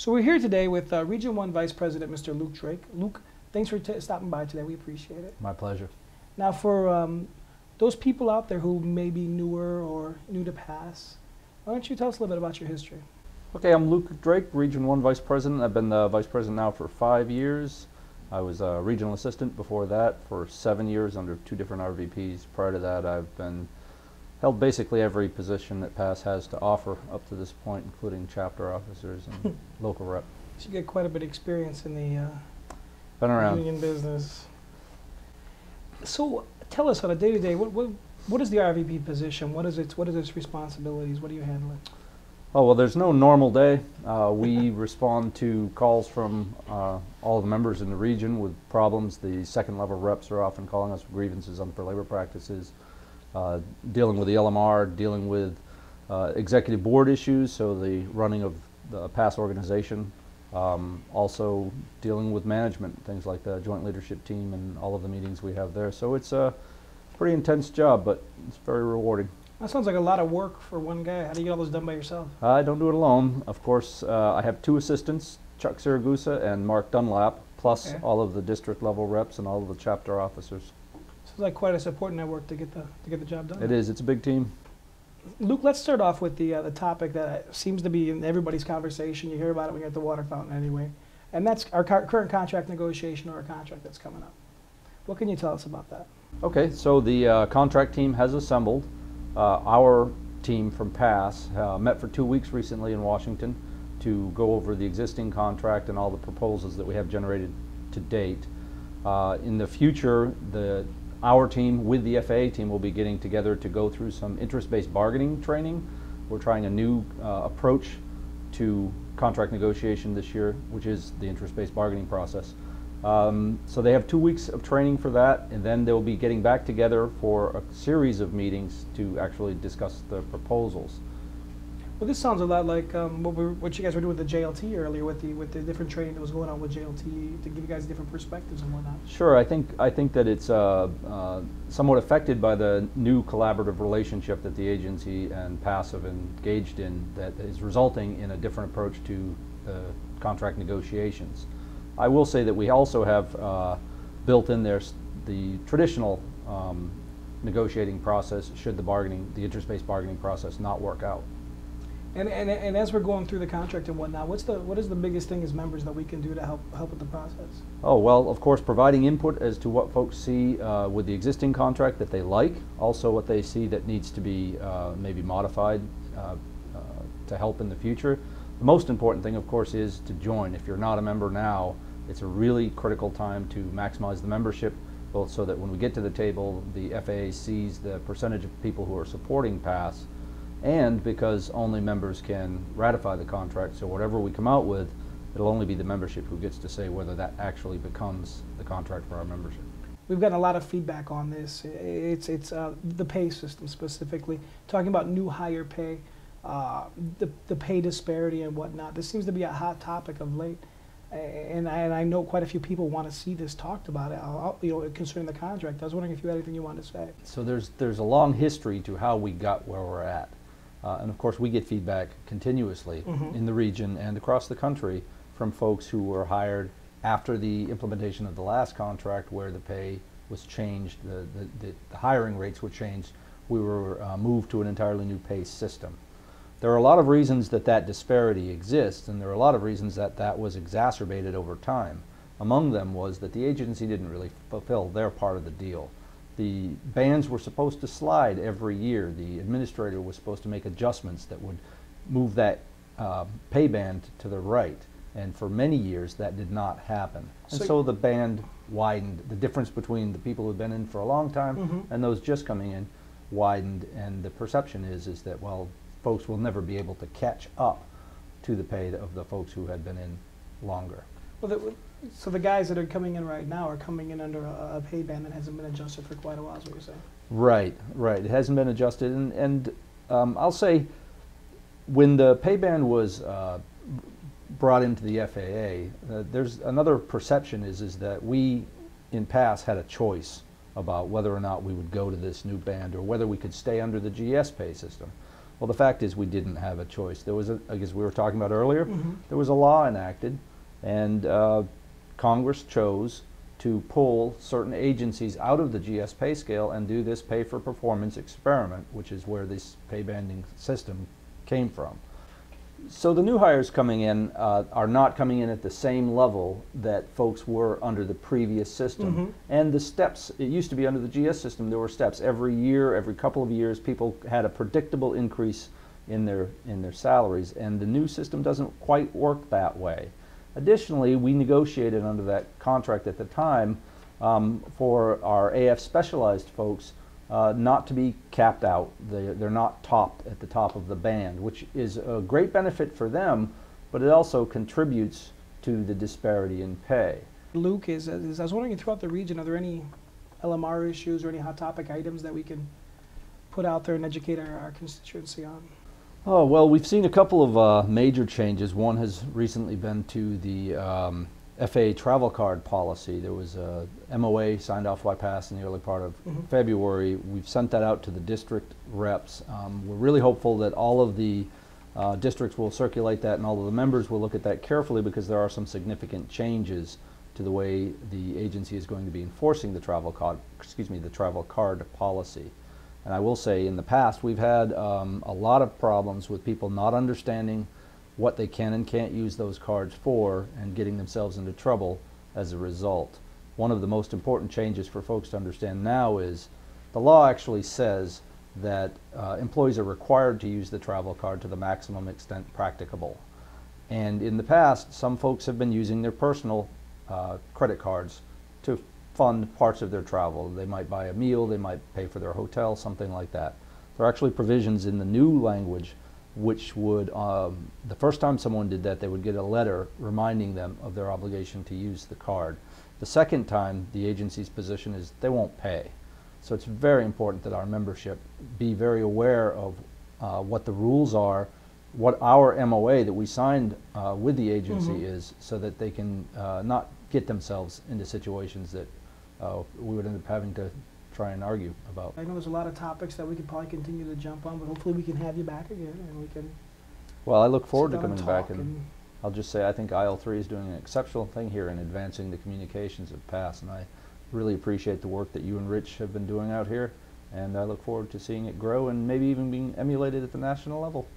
So we're here today with Region 1 Vice President, Mr. Luke Drake. Luke, thanks for stopping by today. We appreciate it. My pleasure. Now, for those people out there who may be newer or new to PASS, why don't you tell us a little bit about your history? Okay, I'm Luke Drake, Region 1 Vice President. I've been the Vice President now for 5 years. I was a Regional Assistant before that for 7 years under 2 different RVPs. Prior to that, I've held basically every position that PASS has to offer up to this point, including chapter officers and local rep. So you get quite a bit of experience in the Been around. union business. So tell us on a day-to-day, what is the RVP position? What is its responsibilities? What are you handling? Oh, well, there's no normal day. We respond to calls from all the members in the region with problems. The second level reps are often calling us for grievances, unfair labor practices, dealing with the LMR, dealing with executive board issues, so the running of the PASS organization, also dealing with management, things like the joint leadership team and all of the meetings we have there. So it's a pretty intense job, but it's very rewarding. That sounds like a lot of work for one guy. How do you get all this done by yourself? I don't do it alone. Of course, I have 2 assistants, Chuck Siragusa and Mark Dunlap, plus all of the district level reps and all of the chapter officers. Sounds like quite a support network to get the job done. It is. It's a big team. Luke, let's start off with the topic that seems to be in everybody's conversation. You hear about it when you're at the water fountain anyway. And that's our current contract negotiation or a contract that's coming up. What can you tell us about that? Okay, so the contract team has assembled. Our team from PASS met for 2 weeks recently in Washington to go over the existing contract and all the proposals that we have generated to date. In the future, our team with the FAA team will be getting together to go through some interest-based bargaining training. We're trying a new approach to contract negotiation this year, which is the interest-based bargaining process. So they have 2 weeks of training for that, and then they'll be getting back together for a series of meetings to actually discuss the proposals. Well, this sounds a lot like what you guys were doing with the JLT earlier, with the different training that was going on with JLT to give you guys different perspectives and whatnot. Sure, I think that it's somewhat affected by the new collaborative relationship that the agency and PASS have engaged in, that is resulting in a different approach to contract negotiations. I will say that we also have built in there the traditional negotiating process should the interest-based bargaining process not work out. And as we're going through the contract and whatnot, what is the biggest thing as members that we can do to help with the process? Oh, well, of course, providing input as to what folks see with the existing contract that they like, also what they see that needs to be maybe modified to help in the future. The most important thing, of course, is to join. If you're not a member now, it's a really critical time to maximize the membership, both so that when we get to the table, the FAA sees the percentage of people who are supporting PASS, and because only members can ratify the contract, so whatever we come out with, it'll only be the membership who gets to say whether that actually becomes the contract for our membership. We've gotten a lot of feedback on this. It's the pay system specifically, talking about new hire pay, the pay disparity and whatnot. This seems to be a hot topic of late. And I know quite a few people want to see this talked about, concerning the contract. I was wondering if you had anything you wanted to say. So there's a long history to how we got where we're at. And of course we get feedback continuously in the region and across the country from folks who were hired after the implementation of the last contract, where the pay was changed, the hiring rates were changed. We were moved to an entirely new pay system. There are a lot of reasons that disparity exists, and there are a lot of reasons that was exacerbated over time. Among them was that the agency didn't really fulfill their part of the deal. The bands were supposed to slide every year. The administrator was supposed to make adjustments that would move that pay band to the right, and for many years that did not happen. And so the band widened. The difference between the people who had been in for a long time and those just coming in widened, and the perception is that, well, folks will never be able to catch up to the pay of the folks who had been in longer. Well, so the guys that are coming in right now are coming in under a pay band that hasn't been adjusted for quite a while, is what you're saying? Right. It hasn't been adjusted, and I'll say when the pay band was brought into the FAA, there's another perception is that we in PASS had a choice about whether or not we would go to this new band or whether we could stay under the GS pay system. Well, the fact is we didn't have a choice. There was, as we were talking about earlier, Mm-hmm. there was a law enacted, and Congress chose to pull certain agencies out of the GS pay scale and do this pay for performance experiment, which is where this pay banding system came from. So the new hires coming in are not coming in at the same level that folks were under the previous system. Mm-hmm. And the steps, it used to be under the GS system, there were steps. Every year, every couple of years, people had a predictable increase in their salaries, and the new system doesn't quite work that way. Additionally, we negotiated under that contract at the time for our AF specialized folks not to be capped out. They're not topped at the top of the band, which is a great benefit for them, but it also contributes to the disparity in pay. Luke, I was wondering, throughout the region, are there any LMR issues or any hot topic items that we can put out there and educate our constituency on? Oh, well, we've seen a couple of major changes. One has recently been to the FAA travel card policy. There was a MOA signed off by PASS in the early part of February. We've sent that out to the district reps. We're really hopeful that all of the districts will circulate that, and all of the members will look at that carefully, because there are some significant changes to the way the agency is going to be enforcing the travel card policy. And I will say, in the past, we've had a lot of problems with people not understanding what they can and can't use those cards for, and getting themselves into trouble as a result. One of the most important changes for folks to understand now is the law actually says that employees are required to use the travel card to the maximum extent practicable. And in the past, some folks have been using their personal credit cards to fund parts of their travel. They might buy a meal, they might pay for their hotel, something like that. There are actually provisions in the new language which would, the first time someone did that, they would get a letter reminding them of their obligation to use the card. The second time, the agency's position is they won't pay. So it's very important that our membership be very aware of what the rules are, what our MOA that we signed with the agency is, so that they can not get themselves into situations that we would end up having to try and argue about. I know there's a lot of topics that we could probably continue to jump on, but hopefully we can have you back again, and we can. Well, I look forward sit to down coming back, and I'll just say I think IL3 is doing an exceptional thing here in advancing the communications of PASS, and I really appreciate the work that you and Rich have been doing out here, and I look forward to seeing it grow and maybe even being emulated at the national level.